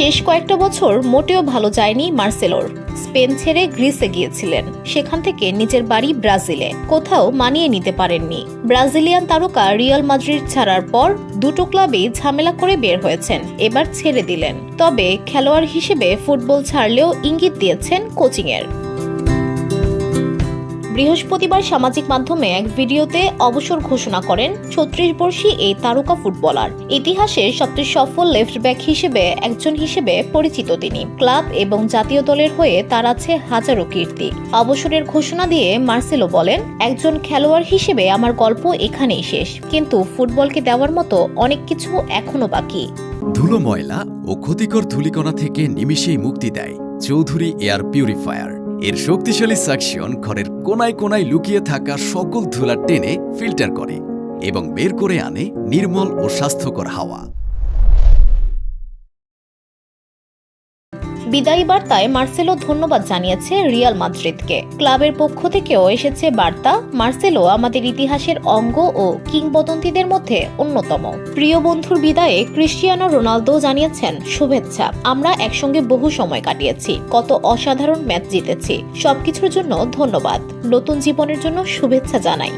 শেষ কয়েকটা বছর মোটেও ভালো যায়নি মার্সেলোর। স্পেন ছেড়ে গ্রিসে গিয়েছিলেন, সেখান থেকে নিজের বাড়ি ব্রাজিলে। কোথাও মানিয়ে নিতে পারেননি। ব্রাজিলিয়ান তারকা রিয়াল মাদ্রিদ ছাড়ার পর দুটো ক্লাবেই ঝামেলা করে বের হয়েছেন, এবার ছেড়ে দিলেন। তবে খেলোয়াড় হিসেবে ফুটবল ছাড়লেও ইঙ্গিত দিয়েছেন কোচিংয়ের। বৃহস্পতিবার সামাজিক মাধ্যমে এক ভিডিওতে অবসর ঘোষণা করেন ৩৬ বর্ষী এই তারকা ফুটবলার। ইতিহাসের সবচেয়ে সফল লেফট ব্যাক হিসেবে একজন হিসেবে পরিচিত তিনি। ক্লাব এবং জাতীয় দলের হয়ে তার আছে হাজারো কীর্তি। অবসরের ঘোষণা দিয়ে মার্সেলো বলেন, একজন খেলোয়াড় হিসেবে আমার গল্প এখানেই শেষ, কিন্তু ফুটবলকে দেওয়ার মতো অনেক কিছু এখনো বাকি। ধুলো, ময়লা ও ক্ষতিকর ধূলিকণা থেকে নিমিষেই মুক্তি দেয় চৌধুরী এয়ার পিউরিফায়ার। এর শক্তিশালী সাকশন ঘরের কোনায় কোনায় লুকিয়ে থাকা সকল ধুলা টেনে ফিল্টার করে এবং বের করে আনে নির্মল ও স্বাস্থ্যকর হাওয়া। বিদায়ী বার্তায় মার্সেলো ধন্যবাদ জানিয়েছে রিয়াল মাদ্রিদকে। ক্লাবের পক্ষ থেকেও এসেছে বার্তা, মার্সেলো আমাদের ইতিহাসের অঙ্গ ও কিংবদন্তিদের মধ্যে অন্যতম। প্রিয় বন্ধুর বিদায়ে ক্রিস্টিয়ানো রোনালদো জানিয়েছেন শুভেচ্ছা। আমরা একসঙ্গে বহু সময় কাটিয়েছি, কত অসাধারণ ম্যাচ জিতেছি। সবকিছুর জন্য ধন্যবাদ। নতুন জীবনের জন্য শুভেচ্ছা জানাই।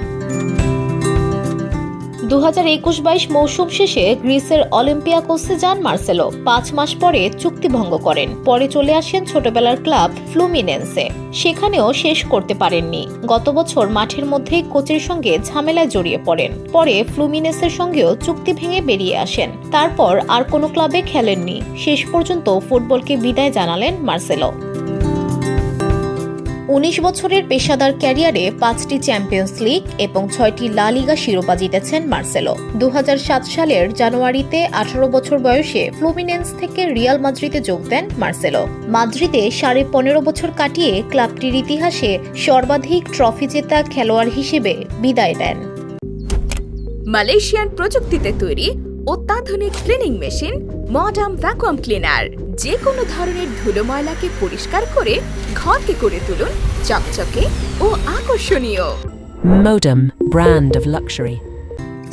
2021-22 মৌসুম শেষে গ্রিসের অলিম্পিয়াকোসে যান মার্সেলো। 5 মাস পরে চুক্তি ভঙ্গ করেন। পরে চলে আসেন ছোটবেলার ক্লাব ফ্লুমিনেন্সে। সেখানেও শেষ করতে পারেননি। গত বছর মাঠের মধ্যেই কোচের সঙ্গে ঝামেলায় জড়িয়ে পড়েন। পরে ফ্লুমিনেন্সের সঙ্গেও চুক্তি ভেঙে বেরিয়ে আসেন। তারপর আর কোনো ক্লাবে খেলেননি। শেষ পর্যন্ত ফুটবলকে বিদায় জানালেন মার্সেলো। 19 বছরের পেশাদার ক্যারিয়ারে 5টি চ্যাম্পিয়ন্স লিগ এবং 6টি লা লিগা শিরোপা জিতেছেন মার্সেলো। 2007 সালের জানুয়ারিতে 18 বছর বয়সে ফ্লুমিনেন্স থেকে রিয়াল মাদ্রিদে যোগ দেন মার্সেলো। মাদ্রিদে 15.5 বছর কাটিয়ে ক্লাবটির ইতিহাসে সর্বাধিক ট্রফি জেতা খেলোয়াড় হিসেবে বিদায় দেন। মালয়েশিয়ান প্রযুক্তিতে তৈরি অত্যাধুনিক cleaning machine modern vacuum cleaner যে কোনো ধরনের ধুলো ময়লাকে পরিষ্কার করে ঘরকে করে তুলুন চকচকে ও আকর্ষণীয়। Modem, brand of luxury.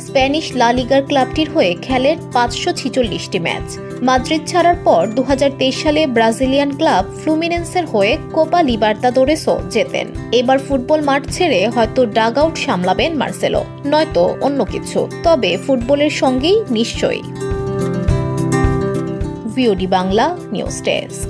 Spanish লা লিগার ক্লাবটির হয়ে খেলেন 546টি ম্যাচ। মাদ্রিদ ছাড়ার পর 2023 সালে ব্রাজিলিয়ান ক্লাব ফ্লুমিনেন্সের হয়ে কোপা লিবার্তাদোরেসও জেতেন। এবার ফুটবল মাঠ ছেড়ে হয়তো ডাগ আউট সামলাবেন মার্সেলো, নয়তো অন্য কিছু। তবে ফুটবলের সঙ্গেই নিশ্চয়ই। VOD Bangla news desk.